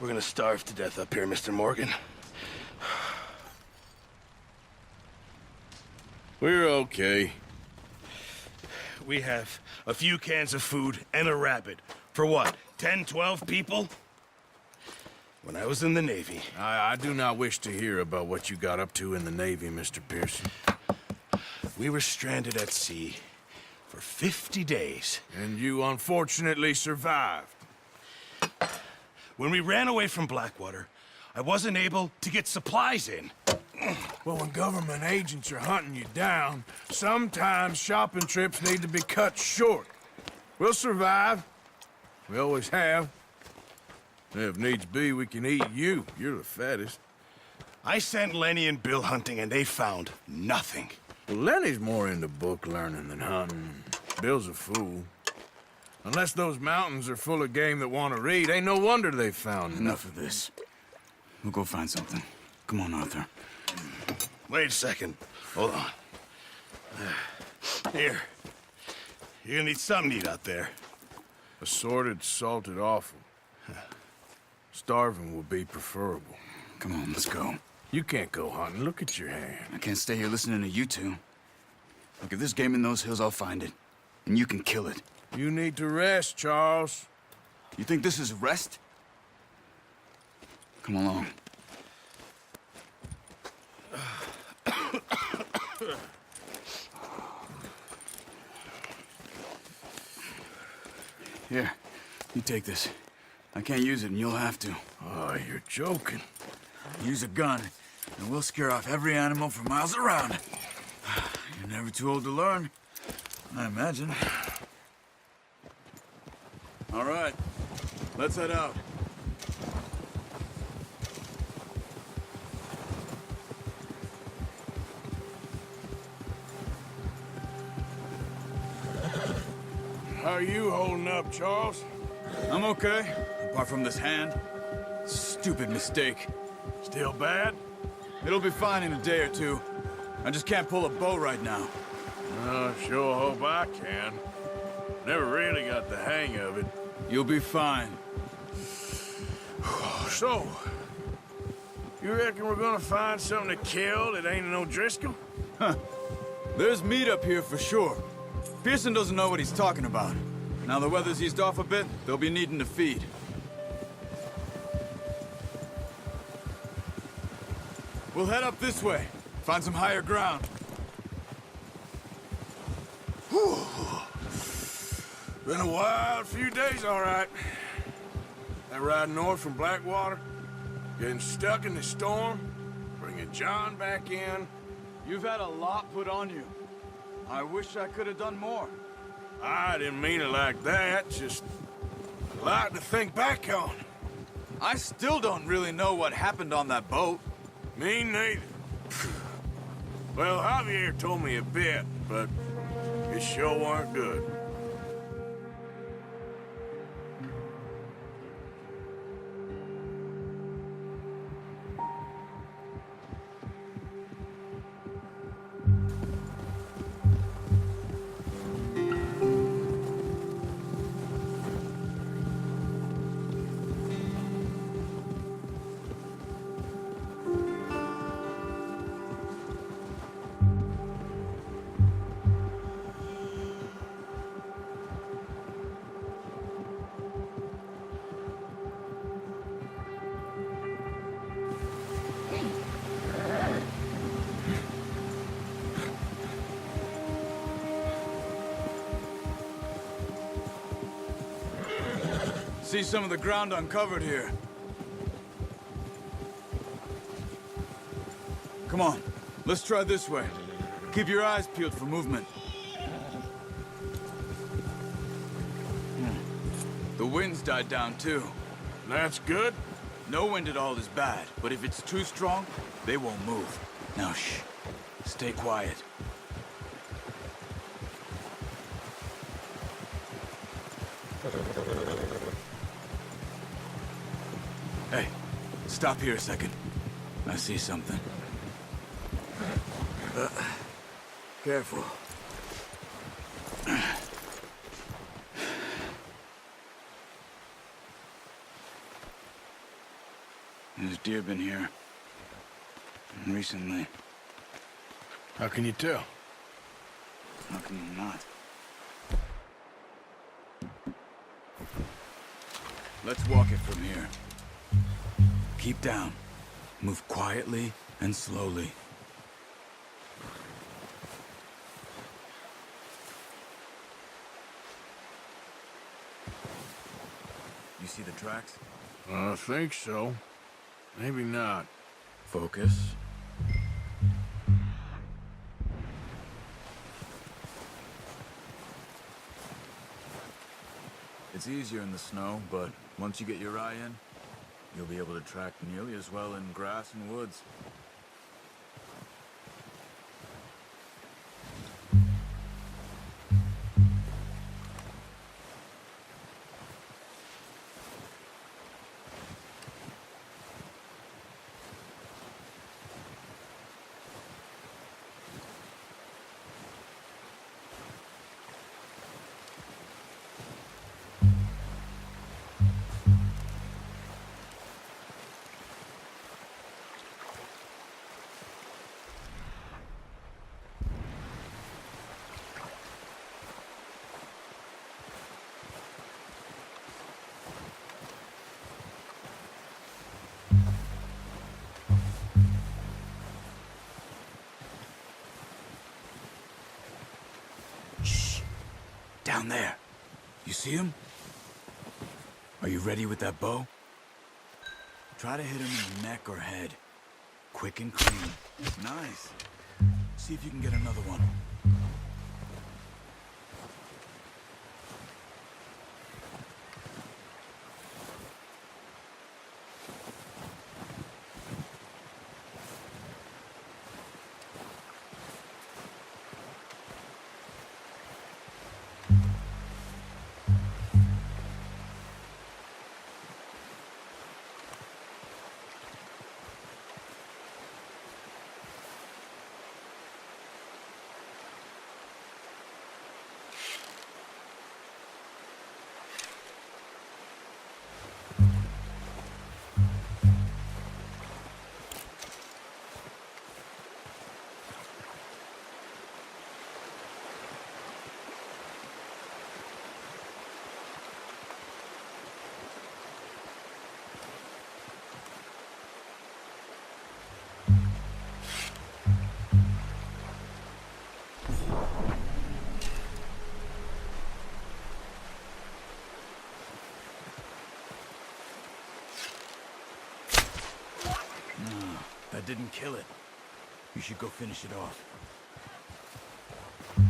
We're gonna starve to death up here, Mr. Morgan. We're okay. We have a few cans of food and a rabbit. For what, 10, 12 people? When I was in the Navy... I do not wish to hear about what you got up to in the Navy, Mr. Pearson. We were stranded at sea for 50 days. And you unfortunately survived. When we ran away from Blackwater, I wasn't able to get supplies in. Well, when government agents are hunting you down, sometimes shopping trips need to be cut short. We'll survive. We always have. If needs be, we can eat you. You're the fattest. I sent Lenny and Bill hunting, and they found nothing. Well, Lenny's more into book learning than hunting. Bill's a fool. Unless those mountains are full of game that want to read, ain't no wonder they found Enough of this. We'll go find something. Come on, Arthur. Wait a second. Hold on. Here. You're gonna need something to eat out there. Assorted, salted offal. Starving would be preferable. Come on, let's go. You can't go hunting. Look at your hand. I can't stay here listening to you two. Look, if there's game in those hills, I'll find it. And you can kill it. You need to rest, Charles. You think this is rest? Come along. Here, you take this. I can't use it, and you'll have to. Oh, you're joking. Use a gun, and we'll scare off every animal for miles around. You're never too old to learn, I imagine. All right, let's head out. How are you holding up, Charles? I'm okay, apart from this hand. Stupid mistake. Still bad? It'll be fine in a day or two. I just can't pull a bow right now. I sure hope I can. Never really got the hang of it. You'll be fine. So, you reckon we're gonna find something to kill that ain't no Driscoll? There's meat up here for sure. Pearson doesn't know what he's talking about. Now the weather's eased off a bit, they'll be needing to feed. We'll head up this way. Find some higher ground. Been a wild few days, all right. That ride north from Blackwater, getting stuck in the storm, bringing John back in. You've had a lot put on you. I wish I could have done more. I didn't mean it like that, just a lot to think back on. I still don't really know what happened on that boat. Me neither. Well, Javier told me a bit, but it sure weren't good. See some of the ground uncovered here. Come on, let's try this way. Keep your eyes peeled for movement. The wind's died down too. That's good. No wind at all is bad, but if it's too strong, they won't move. Now shh, stay quiet. Hey, stop here a second. I see something. Careful. deer been here. And recently. How can you tell? How can you not? Let's walk it from here. Keep down. Move quietly and slowly. You see the tracks? I think so. Maybe not. Focus. It's easier in the snow, but once you get your eye in, you'll be able to track nearly as well in grass and woods. Down there. You see him? Are you ready with that bow? Try to hit him in the neck or head. Quick and clean. Nice. See if you can get another one. That didn't kill it. You should go finish it off. Don't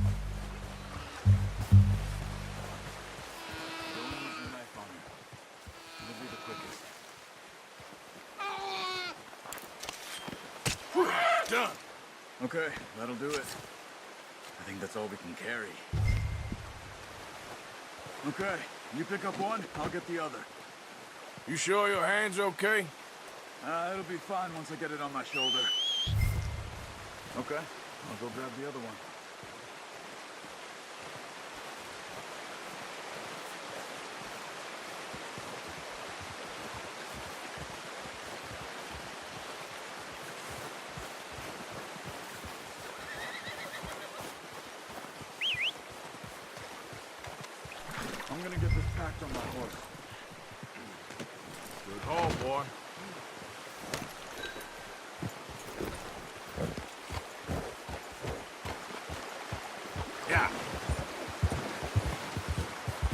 use your knife on her. It'll be the quickest. Done. Okay, that'll do it. I think that's all we can carry. Okay, you pick up one, I'll get the other. You sure your hand's okay? It'll be fine once I get it on my shoulder. Okay, I'll go grab the other one. I'm gonna get this packed on my horse. Good haul, boy. Yeah.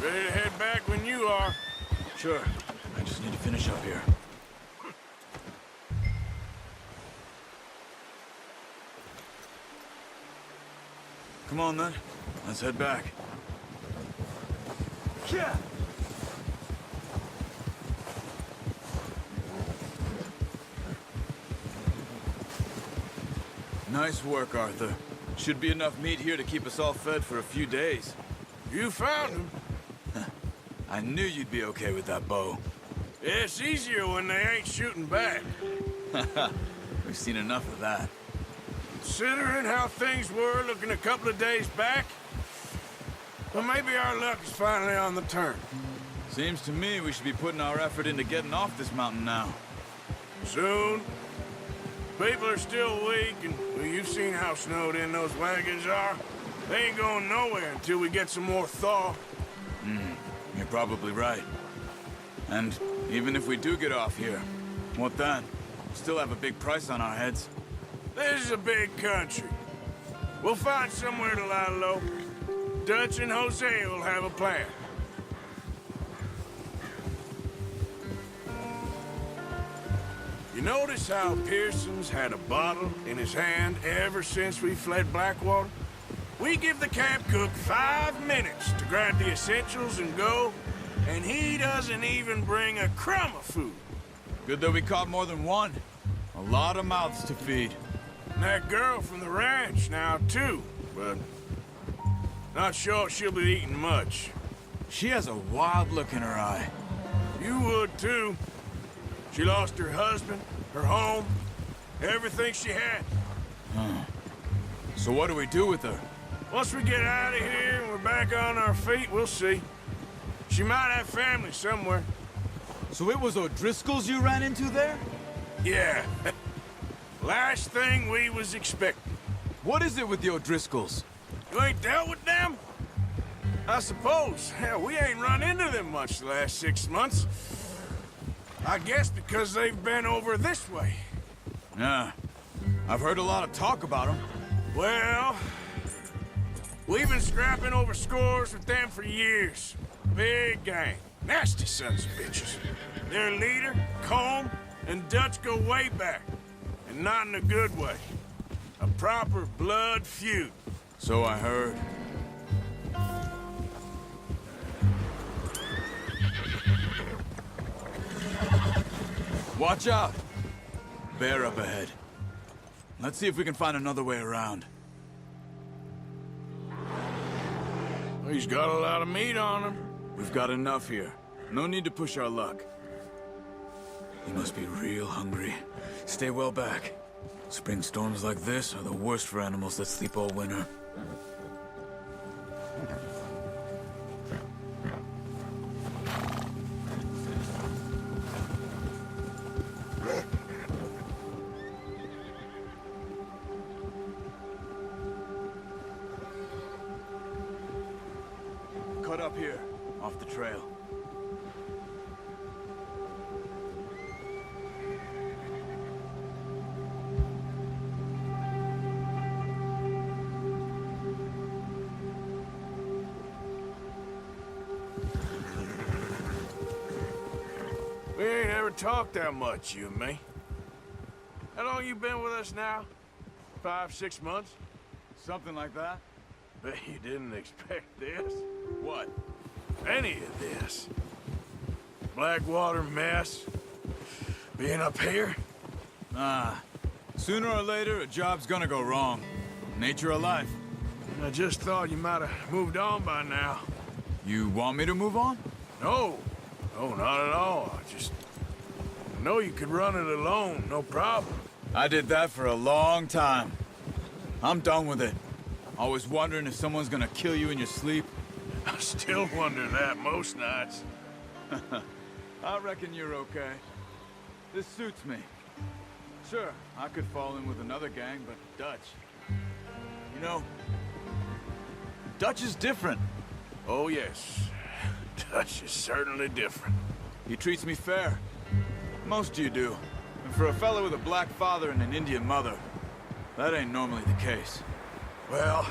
Ready to head back when you are. Sure, I just need to finish up here. Come on then, let's head back. Yeah. Nice work, Arthur. Should be enough meat here to keep us all fed for a few days. You found him. I knew you'd be okay with that bow. Yeah, it's easier when they ain't shooting back. We've seen enough of that. Considering how things were looking a couple of days back, well, maybe our luck is finally on the turn. Seems to me we should be putting our effort into getting off this mountain now. Soon. People are still weak, and well, you've seen how snowed in those wagons are. They ain't going nowhere until we get some more thaw. You're probably right. And even if we do get off here, what then? Still have a big price on our heads. This is a big country. We'll find somewhere to lie low. Dutch and Hosea will have a plan. You notice how Pearson's had a bottle in his hand ever since we fled Blackwater? We give the camp cook 5 minutes to grab the essentials and go, and he doesn't even bring a crumb of food. Good that we caught more than one. A lot of mouths to feed. And that girl from the ranch now, too, but not sure she'll be eating much. She has a wild look in her eye. You would, too. She lost her husband, her home, everything she had. So what do we do with her? Once we get out of here and we're back on our feet, we'll see. She might have family somewhere. So it was O'Driscoll's you ran into there? Yeah. Last thing we was expecting. What is it with the O'Driscolls? You ain't dealt with them? I suppose. Hell, we ain't run into them much the last 6 months. I guess because they've been over this way. Yeah. I've heard a lot of talk about them. Well, we've been scrapping over scores with them for years. Big gang. Nasty sons of bitches. Their leader, Colm, and Dutch go way back. And not in a good way. A proper blood feud. So I heard. Watch out! Bear up ahead. Let's see if we can find another way around. He's got a lot of meat on him. We've got enough here. No need to push our luck. He must be real hungry. Stay well back. Spring storms like this are the worst for animals that sleep all winter. Cut up here, off the trail. We ain't ever talked that much, you and me. How long you been with us now? 5, 6 months? Something like that? Bet you didn't expect this. What? Any of this. Blackwater mess. Being up here. Sooner or later, a job's gonna go wrong. Nature of life. I just thought you might have moved on by now. You want me to move on? No. No, not at all. I just know you could run it alone, no problem. I did that for a long time. I'm done with it. Always wondering if someone's gonna kill you in your sleep. I still wonder that most nights. I reckon you're okay. This suits me. Sure, I could fall in with another gang, but Dutch... You know, Dutch is different. Oh, yes. Dutch is certainly different. He treats me fair. Most of you do. And for a fellow with a black father and an Indian mother, that ain't normally the case. Well,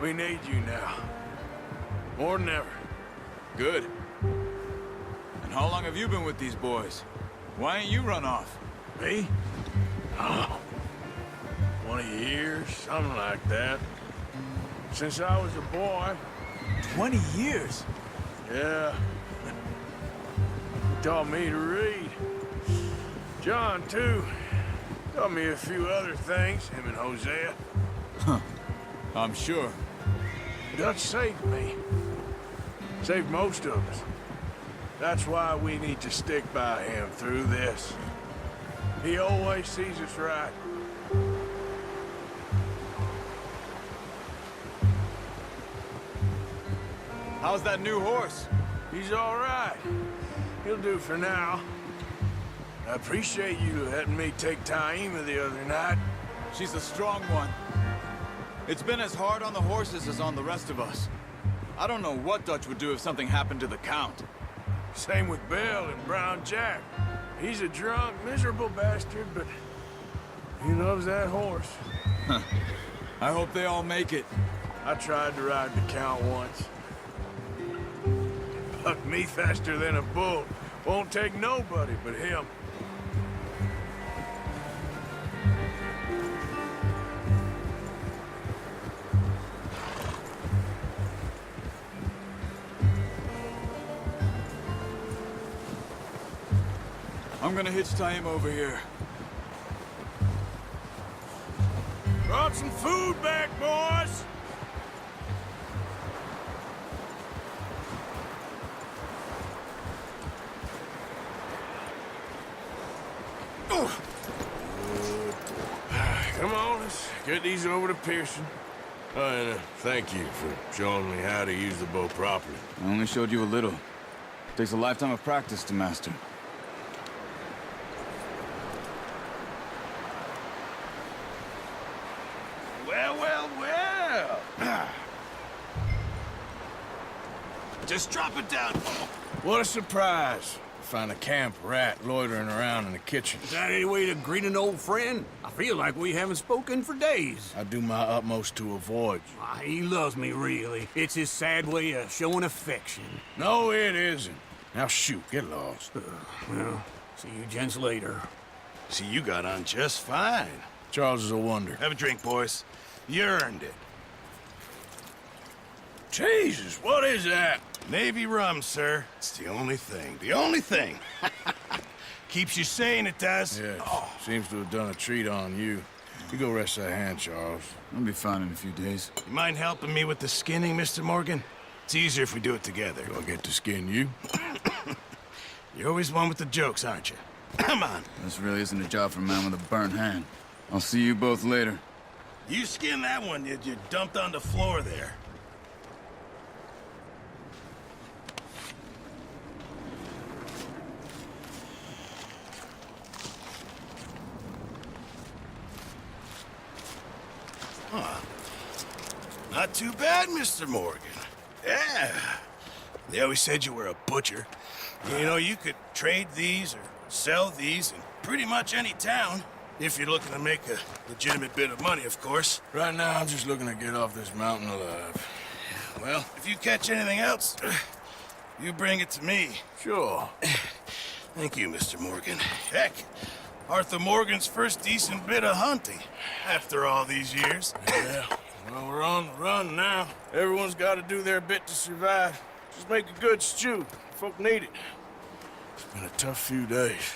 we need you now. More than ever. Good. And how long have you been with these boys? Why ain't you run off? Me? Oh, 20 years, something like that. Since I was a boy. 20 years? Yeah. He taught me to read. John, too. Taught me a few other things, him and Hosea. I'm sure. Dutch saved me. Saved most of us. That's why we need to stick by him through this. He always sees us right. How's that new horse? He's all right. He'll do for now. I appreciate you letting me take Taima the other night. She's a strong one. It's been as hard on the horses as on the rest of us. I don't know what Dutch would do if something happened to the Count. Same with Bill and Brown Jack. He's a drunk, miserable bastard, but he loves that horse. I hope they all make it. I tried to ride the Count once. Bucked me faster than a bull. Won't take nobody but him. I'm gonna hitch Taima over here. Brought some food back, boys! Come on, let's get these over to Pearson. Oh, and thank you for showing me how to use the bow properly. I only showed you a little. Takes a lifetime of practice to master. Well, well, well. Just drop it down. What a surprise. Find a camp rat loitering around in the kitchen. Is that any way to greet an old friend? I feel like we haven't spoken for days. I do my utmost to avoid you. Ah, he loves me, really. It's his sad way of showing affection. No, it isn't. Now shoot, get lost. Well, see you gents later. See, you got on just fine. Charles is a wonder. Have a drink, boys. You earned it. Jesus, what is that? Navy rum, sir. It's the only thing. The only thing. Keeps you sane, it does. Yeah, seems to have done a treat on you. You go rest that hand, Charles. I'll be fine in a few days. You mind helping me with the skinning, Mr. Morgan? It's easier if we do it together. Do I get to skin you? You're always one with the jokes, aren't you? Come on. This really isn't a job for a man with a burnt hand. I'll see you both later. You skinned that one you dumped on the floor there. Not too bad, Mr. Morgan. Yeah. They always said you were a butcher. You know, you could trade these or sell these in pretty much any town. If you're looking to make a legitimate bit of money, of course. Right now, I'm just looking to get off this mountain alive. Well, if you catch anything else, you bring it to me. Sure. Thank you, Mr. Morgan. Heck, Arthur Morgan's first decent bit of hunting after all these years. Yeah. Well, we're on the run now. Everyone's got to do their bit to survive. Just make a good stew. Folk need it. It's been a tough few days.